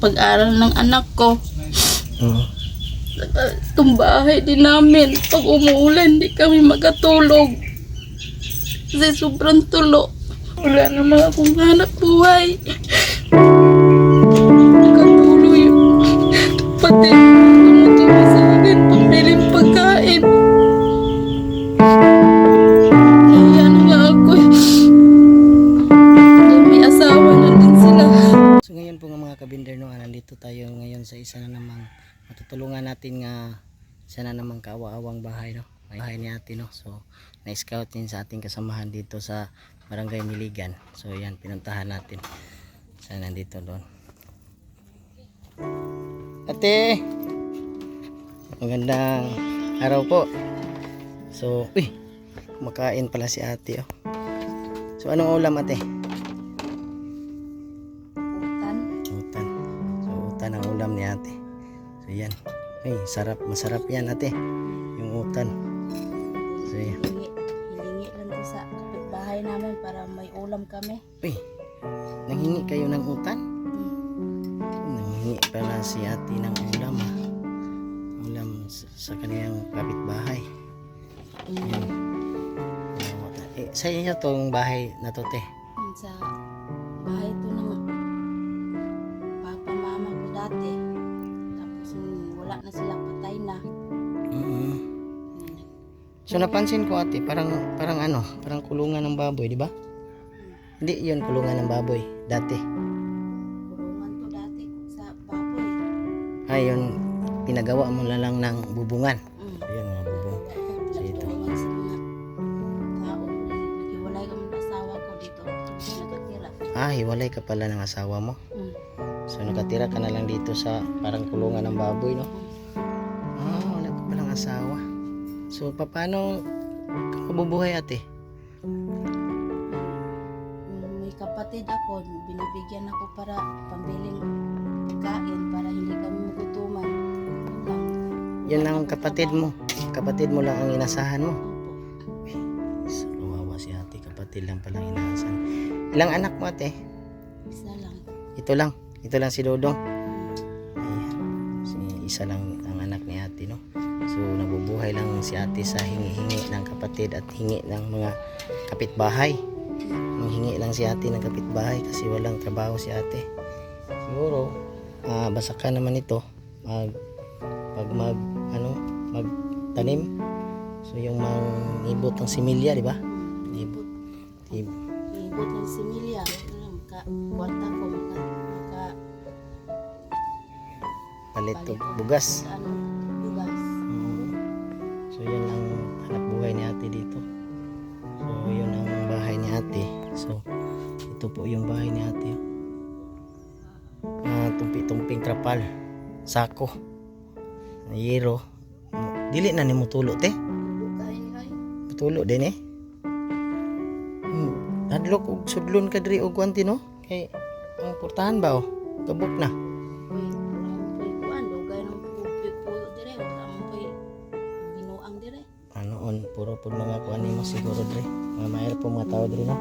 pag-aral ng anak ko. Oo. Itong bahay din namin, pag umuulan, hindi kami makatulog. Kasi sobrang tulo. Wala naman akong hanap buhay. Nakatuloy yung kapatid. Tumutulong sa akin, pambiling pagkain. Kaya na nga ako. Dahil may asawa na din sila. So ngayon po mga kabinder, no, nandito tayo ngayon sa isa na namang matutulungan natin nga isa na namang kaawa-awang bahay, no, bahay ni ate, no. So na-scout din sa ating kasamahan dito sa Barangay Miligan. So yan, pinuntahan natin. Sana nandito doon. Ate, magandang araw po. So kumakain pala si ate, oh. So anong ulam, ate? Utan. So utan ang ulam ni ate. So yan. Ay, masarap yan, ate. Yung utan. So yan. Hilingi lang doon sa kapitbahay namin para may ulam kami. Uy, nanghingi kayo ng utan? Nanghingi pala si ate ng ulam, ha. Ulam sa kanyang kapitbahay. Yan. Sa inyo tong bahay na to, te? Sa bahay to ng papa mama ko dati. Tapos wala na sila, patay na. So napansin ko, ate, parang kulungan ng baboy, di ba? Hindi 'yun kulungan ng baboy dati. Kulungan to dati sa baboy. Ayun, pinagawa mo na lang ng bubungan. Ayun, mga bubong. So ito. Kulungan sa mga tao. Naghiwalay kami ng asawa ko dito. Nakatira. Hiwalay ka pala ng asawa mo. So nakatira ka na lang dito sa parang kulungan ng baboy, no? Wala ka palang asawa. So paano ka mabubuhay, ate? May kapatid ako, binibigyan ako para pambiling pagkain para hindi kami magutuman. Yan lang ang kapatid mo. Kapatid mo lang ang inasahan mo. Opo. So, kawawa si ate, kapatid lang palang inasahan. Ilang anak mo, ate? Isa lang. Ito lang si Dodong. Ayan. Isa lang ang anak ni ate, no? So nabubuhay lang si ate sa hingi-hingi ng kapatid at hingi ng mga kapitbahay. Hingi lang si ate ng kapitbahay kasi walang trabaho si ate. Siguro basa ka naman ito magtanim. So yung ibot ng similya, di ba? Ibot ng similya. Kwarta ko palit to bugas. Bugas. So yun ang hanap buhay ni ate dito. So yun ang bahay ni ate. So ito po yung bahay ni ate. Tumpi-tumping trapal, sako, yero. Dili na ni mo tulo, te? Tulo din, eh. Hadlok og sudlon ka diri og kwanti, no? Kay ang portahan ba, oh? Kabuk na. Puro po mga kuan mo siguro dre. Mayroon po mga tao dre, no?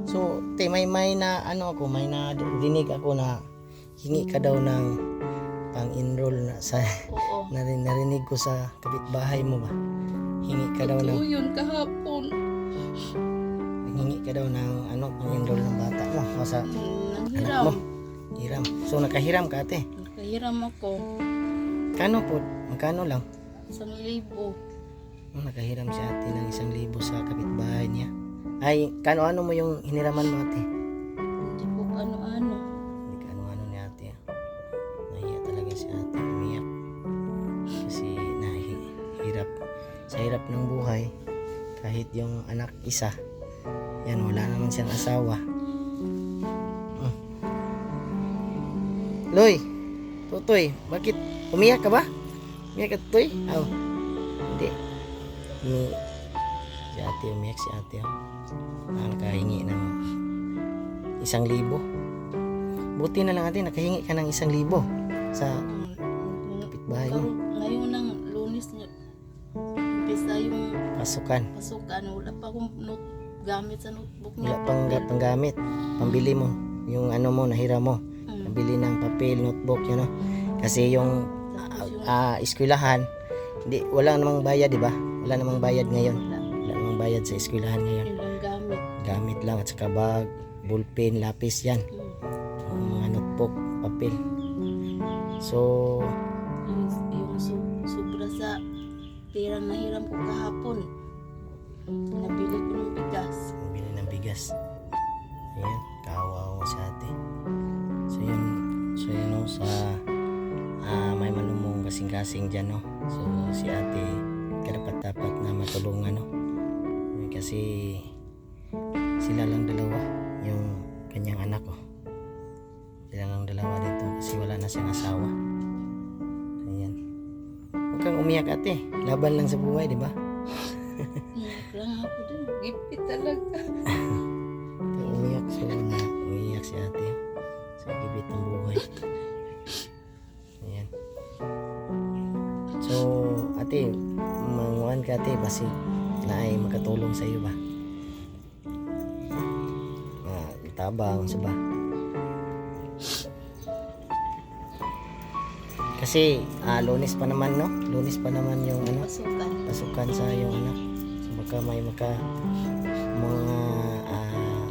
So, te, may na may na dinig ako na hingi ka daw ng pang-enroll na sa narinig ko sa kapitbahay mo ba? Hingi ka daw ng yun kahapon. Hingi ka daw ng pang-enroll ng bata mo o sa anak mo. Hiram. So, nakahiram ka, ate? Nakahiram ako. Kano po? Magkano lang? 1,000. Nakahiram si ate ng 1,000 sa kapitbahay niya. Ay, kano-ano mo yung hiniraman mo, ate? Hindi po ano-ano. Hindi ka ano-ano ni ate. Nahiya talaga si ate. Umiyak. Kasi nahihirap. Sa hirap ng buhay, kahit yung anak isa, yan, wala naman siyang asawa. Loy, Tutoy, bakit umiyak ka ba? Umiyak ka, Tutoy? Hindi. Si ate, umiyak si ate. Nakahingi ng 1,000. Buti na lang, ate, nakahingi ka ng 1,000 sa kapitbahay mo. Ngayon ng Lunes umpisa yung Pasukan. wala pa akong gamit sa notebook Wala niya. pang gamit. Pambili mo yung ano mo, nahira mo. Nabili ng papel, notebook, yun, no? Kasi yung eskwelahan, wala namang bayad, di ba? Wala namang bayad ngayon. Wala namang bayad sa eskwelahan ngayon. Yun ang gamit. Gamit lang, at saka bag, ballpen, lapis, yan. Mga notebook, papel. So, Yung sobra sa tirang nahiram ko kahapon. Nabili ko ng bigas. bili ng bigas. Ayan, kawawa sa ate. So yun, no, sa may manumong kasing-kasing dyan, no. So si ate, karapat-dapat na matulungan, no. Kasi sila lang dalawa, yung kanyang anak, ko. Sila lang dalawa dito kasi wala na siyang asawa. Ayan. Huwag kang umiyak, ate. Laban lang sa buhay, di ba? Iyak lang ako din. Gipit talaga. Umiyak, so umiyak si ate sa gibit ng buhay. Ayan. So ate, manguhan ka, ate, basi na ay makatulong sa iyo ba? Tabang sa ba? Kasi Lunes pa naman, no? Lunes pa naman yung ano, pasukan sa yung anak. So baka may mga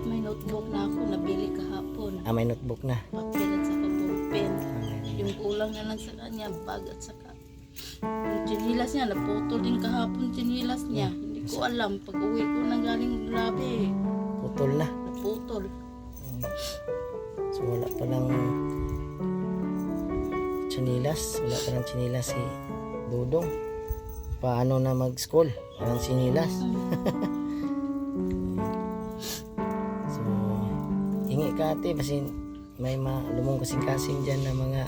May notebook na ako. Nabili kahapon. may notebook na. Papel at saka ballpen. Yung kulang na lang sa kanya, bag at saka yung chinilas niya, naputol din kahapon chinilas niya. Hindi ko alam. Pag uwi ko na galing grabe. Putol na. Naputol. So wala pa lang chinilas. Wala pa lang chinilas si Dudong. Paano na mag-school? Parang chinilas. So hingi ka, ate, kasi may lumong kasing-kasing dyan na mga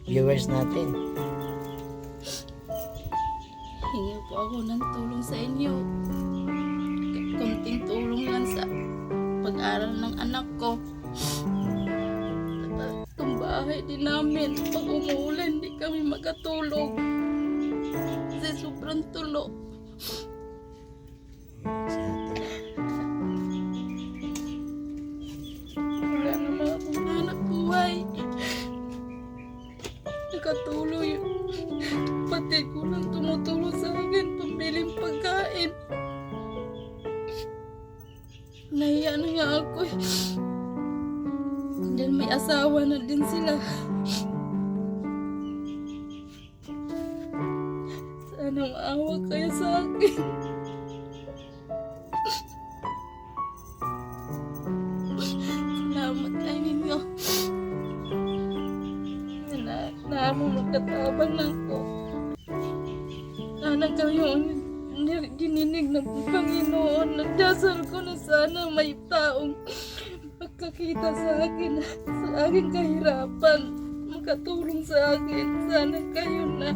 viewers natin. Hingi po ako ng tulong sa inyo. Konting tulong lang sa pag-aral ng anak ko. Itong bahay din namin, pag umuulan, hindi kami makatulog. Kasi sobrang tulo. Si ate. Wala naman akong hanap buhay. Nakatuloy. Pati ko lang tumutulong sa akin, pambiling pagkain. Nahiya na nga ako. Diyan may asawa na din sila. Sana maawa kayo sa akin. Salamat kayo ninyo. Naamong magkatabang lang ko. Sana kayo dininig ng Panginoon. Nagdasal ko na sana may taong magkakita sa akin, sa aking kahirapan, makatulong sa akin. Sana kayo na.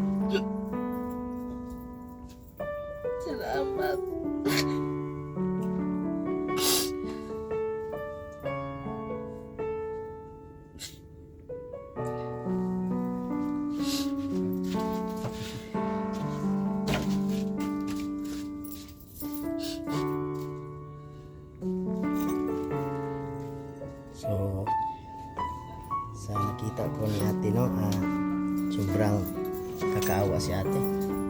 Salamat. So sa nakita ko ni ate, no, sobrang kakaawa si ate.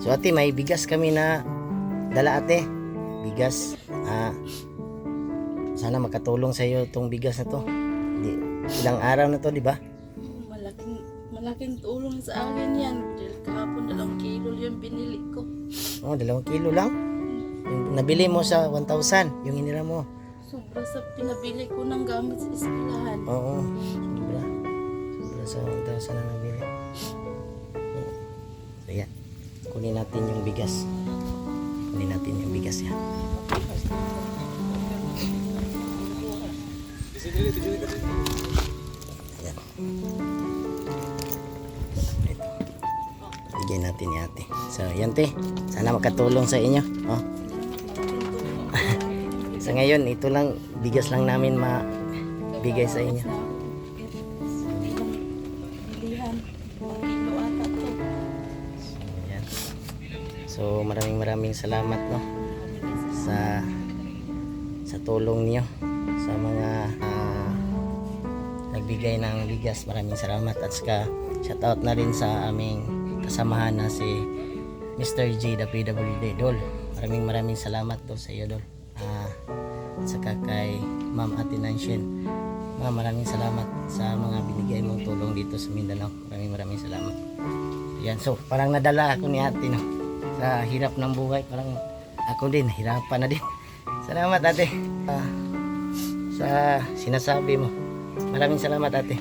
So ate, may bigas kami na dala, ate. Bigas. Sana makatulong sa iyo itong bigas na to. Ilang araw na to, di ba? Malaking tulong sa akin yan. Dahil kahapon 2 kilo yung binili ko. Oh, 2 kilo lang. Yung nabili mo sa 1,000, yung hinira mo. Sobra sa pinabili ko ng gamit sa eskwelahan. Oo, sobra. Sobra sa 1,000 na nabili. So yan, kunin natin yung bigas. Kunin natin yung bigas yan. Ayan. Ito. Bigyan natin ni ate. So yan, te. Sana makatulong sa inyo. Oh. Sa ngayon, ito lang, bigas lang namin mabigay sa inyo. Bilihan. 1 kilo ata to. Ayan. So maraming salamat, no, sa tulong niyo sa mga nagbigay ng bigas. Maraming salamat. At saka shoutout na rin sa aming kasamahan na si Mr. J, the PWD, Dol. Maraming salamat Dol sa iyo, Dol. At saka kay Ma'am Ate Nanshin. Ma'am, maraming salamat sa mga binigay mong tulong dito sa Mindanao. Maraming salamat. Yan, so parang nadala ako ni Ate, no? Sa hirap ng buhay, parang ako din, hirapan na din. Salamat Ate. Sa sinasabi mo. Maraming salamat Ate.